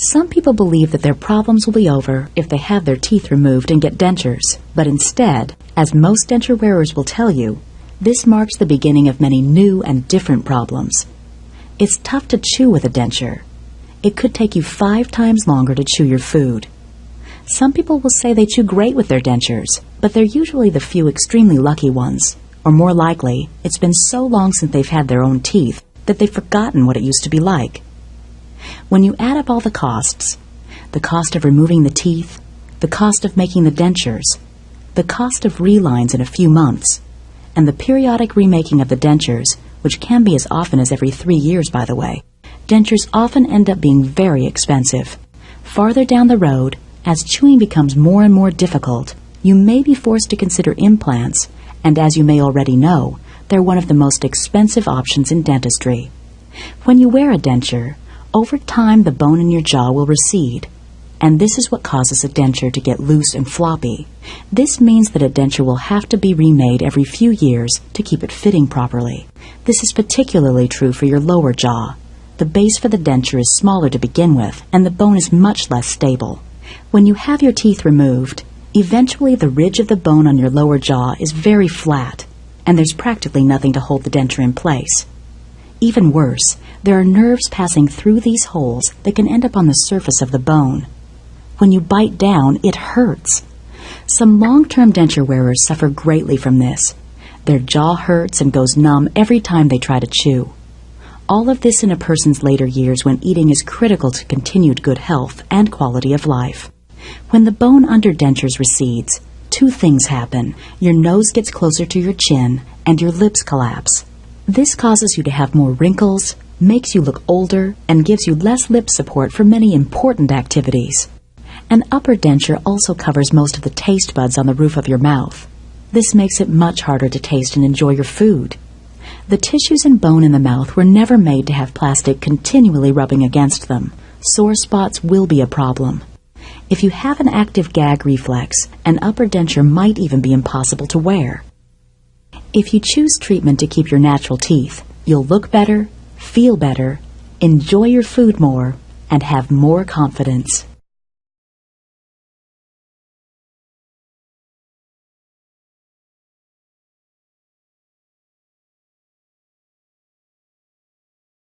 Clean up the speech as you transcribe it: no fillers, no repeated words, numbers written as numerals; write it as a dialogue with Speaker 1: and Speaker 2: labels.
Speaker 1: Some people believe that their problems will be over if they have their teeth removed and get dentures, but instead, as most denture wearers will tell you, this marks the beginning of many new and different problems. It's tough to chew with a denture. It could take you 5 times longer to chew your food. Some people will say they chew great with their dentures, but they're usually the few extremely lucky ones. Or more likely, it's been so long since they've had their own teeth that they've forgotten what it used to be like. When you add up all the costs, the cost of removing the teeth, the cost of making the dentures, the cost of relines in a few months, and the periodic remaking of the dentures, which can be as often as every 3 years, by the way, dentures often end up being very expensive. Farther down the road, as chewing becomes more and more difficult, you may be forced to consider implants, and as you may already know, they're one of the most expensive options in dentistry. When you wear a denture, over time the bone in your jaw will recede, and this is what causes a denture to get loose and floppy. This means that a denture will have to be remade every few years to keep it fitting properly. This is particularly true for your lower jaw. The base for the denture is smaller to begin with, and the bone is much less stable. When you have your teeth removed, eventually the ridge of the bone on your lower jaw is very flat, and there's practically nothing to hold the denture in place. Even worse, there are nerves passing through these holes that can end up on the surface of the bone. When you bite down, it hurts. Some long-term denture wearers suffer greatly from this. Their jaw hurts and goes numb every time they try to chew. All of this in a person's later years when eating is critical to continued good health and quality of life. When the bone under dentures recedes, 2 things happen. Your nose gets closer to your chin, and your lips collapse. This causes you to have more wrinkles, makes you look older, and gives you less lip support for many important activities. An upper denture also covers most of the taste buds on the roof of your mouth. This makes it much harder to taste and enjoy your food. The tissues and bone in the mouth were never made to have plastic continually rubbing against them. Sore spots will be a problem. If you have an active gag reflex, an upper denture might even be impossible to wear. If you choose treatment to keep your natural teeth, you'll look better, feel better, enjoy your food more, and have more confidence.